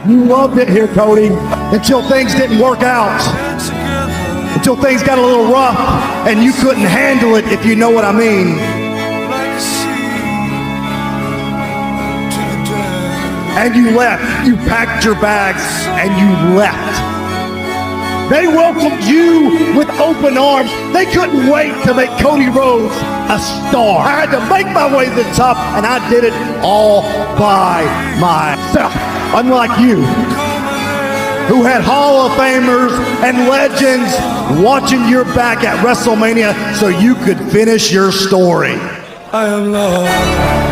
You loved it here, Cody, until things didn't work out. Until things got a little rough and you couldn't handle it, if you know what I mean. And you left. You packed your bags and you left. They welcomed you with open arms. They couldn't wait to make Cody Rhodes a star. I had to make my way to the top, and I did it all by myself. Unlike you, who had Hall of Famers and legends watching your back at WrestleMania so you could finish your story. I am lost.